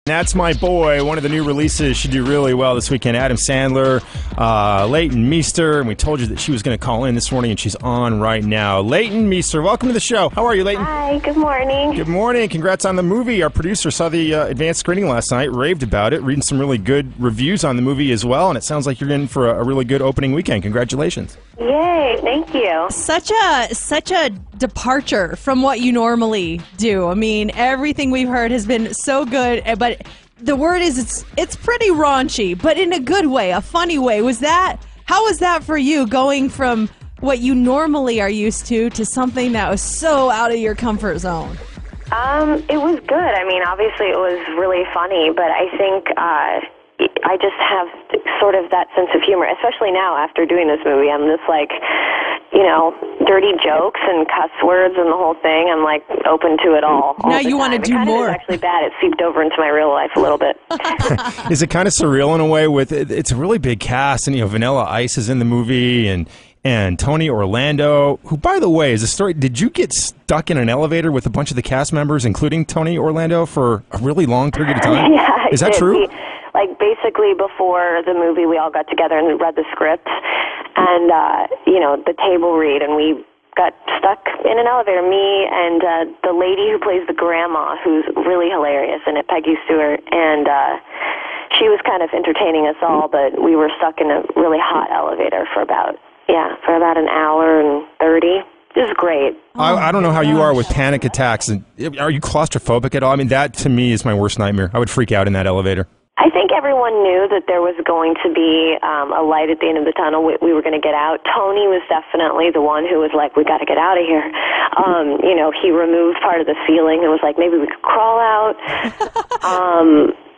That's My Boy, one of the new releases. Should do really well this weekend. Adam Sandler, Leighton Meester, and we told you that she was going to call in this morning, and she's on right now. Leighton Meester, welcome to the show. How are you, Leighton? Hi, good morning. Good morning. Congrats on the movie. Our producer saw the advanced screening last night, raved about it, reading some really good reviews on the movie as well, and it sounds like you're in for a really good opening weekend. Congratulations. Yay, thank you. Such a departure from what you normally do. I mean, everything we've heard has been so good, but the word is it's pretty raunchy, but in a good way, a funny way. How was that for you, going from what you normally are used to something that was so out of your comfort zone? It was good. I mean, obviously it was really funny, but I think I just have sort of that sense of humor, especially now after doing this movie. I'm just like, dirty jokes and cuss words and the whole thing. I'm like open to it all. Now you want to do more. It's actually bad. It seeped over into my real life a little bit. Is it kind of surreal in a way? It's a really big cast, and Vanilla Ice is in the movie, and Tony Orlando, who, by the way, is a story. Did you get stuck in an elevator with a bunch of the cast members, including Tony Orlando, for a really long period of time? Yeah, is that true? Basically before the movie, we all got together and read the script, and the table read, and we got stuck in an elevator. Me and the lady who plays the grandma, who's really hilarious in it, Peggy Stewart, and she was kind of entertaining us all, but we were stuck in a really hot elevator for about an hour and 30. It was great. I don't know how you are with panic attacks. And are you claustrophobic at all? I mean, that to me is my worst nightmare. I would freak out in that elevator. I think everyone knew that there was going to be a light at the end of the tunnel. We were going to get out. Tony was definitely the one who was like, we got to get out of here. He removed part of the ceiling and was like, maybe we could crawl out.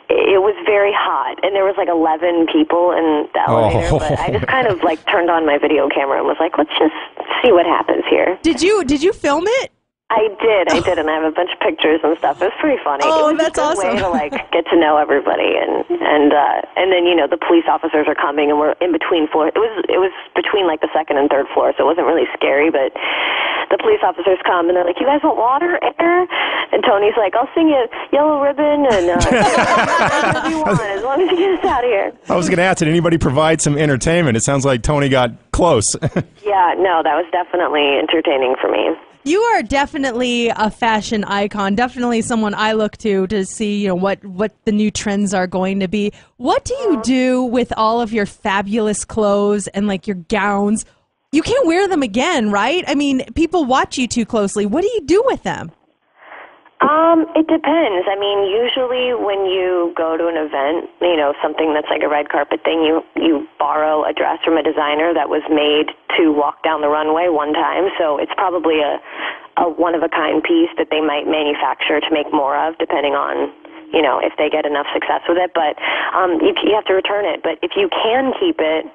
It was very hot, and there was like 11 people in the elevator, but I just kind of turned on my video camera and was like, let's just see what happens here. Did you film it? I did, and I have a bunch of pictures and stuff. It was pretty funny. Oh, it was that's just a awesome. way to get to know everybody, and then the police officers are coming, and we're in between floors. It was between the second and third floor, so it wasn't really scary. But the police officers come, and they're like, "You guys want water, air?" And Tony's like, "I'll sing you Yellow Ribbon, and whatever you want, as long as you get us out of here." I was going to ask, did anybody provide some entertainment? It sounds like Tony got close. Yeah, no, that was definitely entertaining for me. You are definitely a fashion icon, definitely someone I look to see, what the new trends are going to be. What do you do with all of your fabulous clothes and your gowns? You can't wear them again, right? I mean, people watch you too closely. What do you do with them? It depends. I mean, usually when you go to an event, something that's like a red carpet thing, you borrow a dress from a designer that was made to walk down the runway one time. So it's probably a one-of-a-kind piece that they might manufacture to make more of, depending on, if they get enough success with it. But you have to return it. But if you can keep it,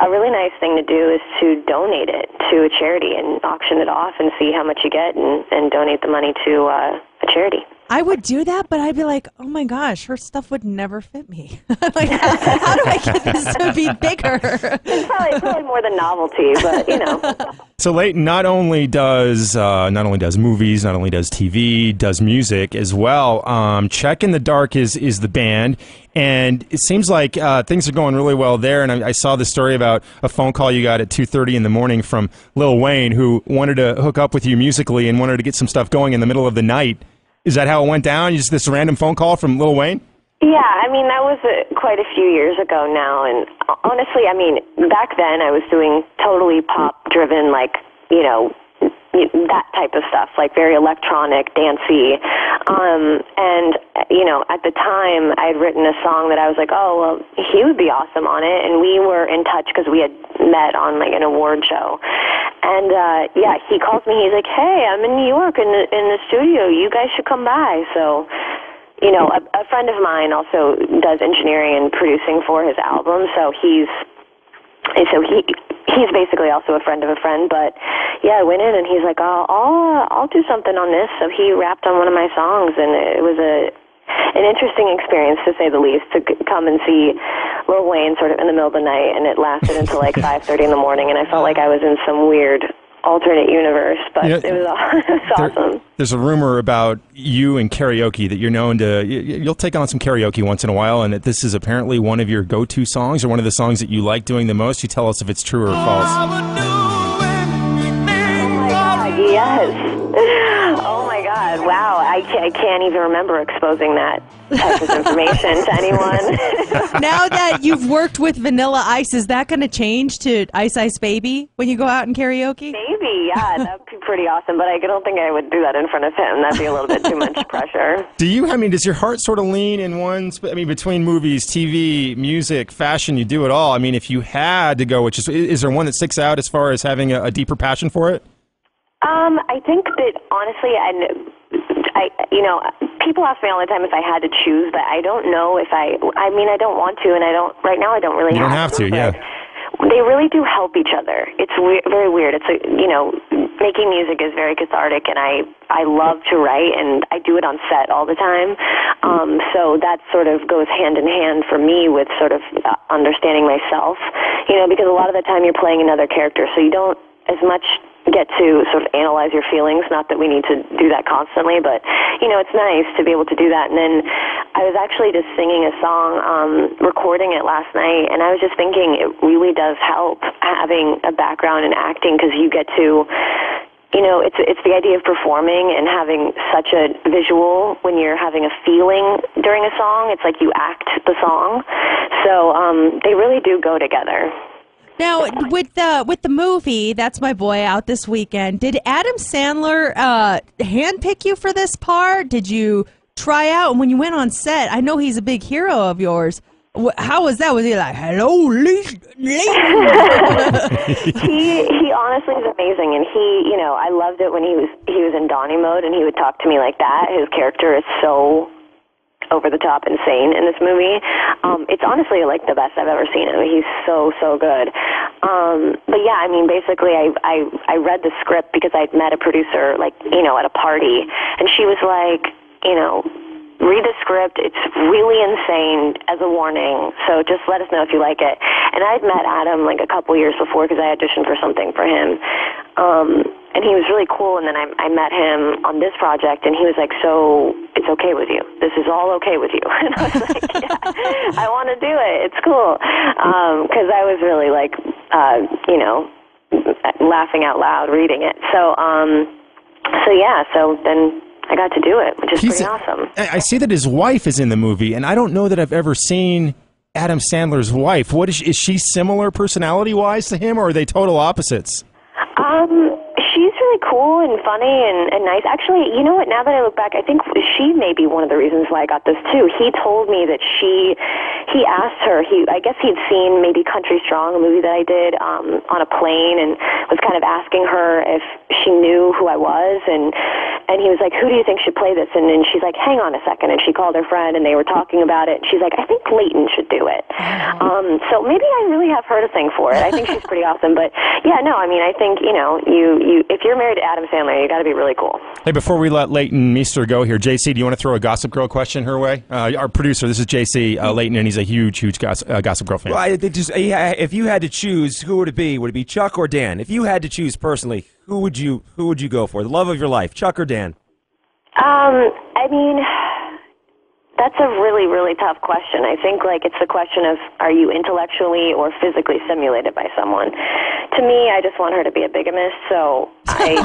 a really nice thing to do is to donate it to a charity and auction it off and see how much you get and donate the money to a charity. I would do that, but I'd be like, oh my gosh, her stuff would never fit me. How do I get this to be bigger? It's probably more than novelty, but So Leighton not only does movies, not only does TV, does music as well. Check in the Dark is the band, and it seems like things are going really well there. And I saw the story about a phone call you got at 2:30 in the morning from Lil Wayne, who wanted to hook up with you musically and wanted to get some stuff going in the middle of the night. Is that how it went down? Just this random phone call from Lil Wayne? Yeah, I mean, that was quite a few years ago now, and honestly, I mean, back then I was doing totally pop-driven, that type of stuff, very electronic, dancey, and, at the time, I had written a song that I was like, oh, well, he would be awesome on it, and we were in touch because we had met on, an award show, and, he calls me, he's like, hey, I'm in New York in the studio, you guys should come by, so... a friend of mine also does engineering and producing for his album, so he's basically also a friend of a friend. But yeah, I went in and he's like, I'll do something on this. So he rapped on one of my songs, and it was an interesting experience to say the least, to come and see Lil Wayne sort of in the middle of the night, and it lasted until 5:30 in the morning, and I felt like I was in some weird alternate universe, but it was awesome. There's a rumor about you and karaoke that you're known to. You'll take on some karaoke once in a while, and that this is apparently one of your go-to songs or one of the songs that you like doing the most. You tell us if it's true or false. Oh my God, yes. Oh my God, wow. I can't even remember exposing that type of information to anyone. Now that you've worked with Vanilla Ice, is that going to change to Ice Ice Baby when you go out in karaoke? Maybe, yeah. That would be pretty awesome, but I don't think I would do that in front of him. That'd be a little bit too much pressure. Does your heart sort of lean in between movies, TV, music, fashion, you do it all. I mean, if you had to go, is there one that sticks out as far as having a deeper passion for it? I think that honestly, people ask me all the time if I had to choose, but I don't know if I don't want to, and right now I don't really have to. You don't have to, yeah. They really do help each other. It's very weird. It's making music is very cathartic, and I love to write, and I do it on set all the time. So that sort of goes hand in hand for me with sort of understanding myself, because a lot of the time you're playing another character, so you don't as much get to sort of analyze your feelings. Not that we need to do that constantly, but it's nice to be able to do that. And then I was actually just singing a song, recording it last night, and I was just thinking it really does help having a background in acting, because you get to it's the idea of performing and having such a visual when you're having a feeling during a song. It's like you act the song. So they really do go together. Now, with the movie, That's My Boy, out this weekend, did Adam Sandler handpick you for this part? Did you try out? And when you went on set, I know he's a big hero of yours. How was that? Was he like, hello, Leighton? He honestly is amazing, and I loved it when he was in Donnie mode, and he would talk to me like that. His character is so over the top insane in this movie. It's honestly like the best I've ever seen him. He's so good. But yeah, I mean, basically I read the script because I'd met a producer at a party, and she was like, read the script. It's really insane, as a warning. So just let us know if you like it. And I'd met Adam like a couple years before because I auditioned for something for him. And he was really cool, and then I met him on this project, and he was like, so it's okay with you? This is all okay with you? And I was like, yeah, I want to do it. It's cool. Because I was really like, laughing out loud reading it. So then I got to do it, which is pretty awesome. I see that his wife is in the movie, and I don't know that I've ever seen Adam Sandler's wife. What is she similar personality-wise to him, or are they total opposites? She's really cool and funny and nice. Actually, you know what? Now that I look back, I think she may be one of the reasons why I got this too. He told me that he asked her. I guess he'd seen maybe Country Strong, a movie that I did on a plane, and was kind of asking her if she knew who I was, and he was like, "Who do you think should play this?" And then she's like, "Hang on a second." And she called her friend, and they were talking about it. And she's like, "I think Leighton should do it." So maybe I really have her to thank for it. I think she's pretty awesome. But yeah, no, I mean, I think you if you're married to Adam Sandler, you got to be really cool. Hey, before we let Leighton Meester go here, JC, do you want to throw a Gossip Girl question her way? Our producer, this is JC Leighton, and he's a huge Gossip Girl fan. Well, if you had to choose, who would it be? Would it be Chuck or Dan? If you had to choose personally, who would you go for? The love of your life, Chuck or Dan? I mean, that's a really, really tough question. I think it's the question of, are you intellectually or physically stimulated by someone? To me, I just want her to be a bigamist, so I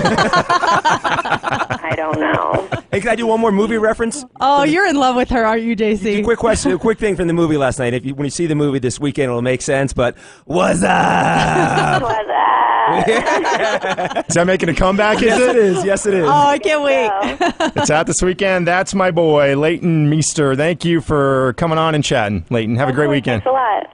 don't know. Hey, can I do one more movie reference? Oh, you're in love with her, aren't you, JC? Quick question, a quick thing from the movie last night. When you see the movie this weekend, it'll make sense, but what's up? What's up? Is that making a comeback, Yes, it is. Yes, it is. Oh, I can't wait. It's out this weekend. That's my boy, Leighton Meester. Thank you for coming on and chatting, Leighton. Have a great weekend. Thanks a lot.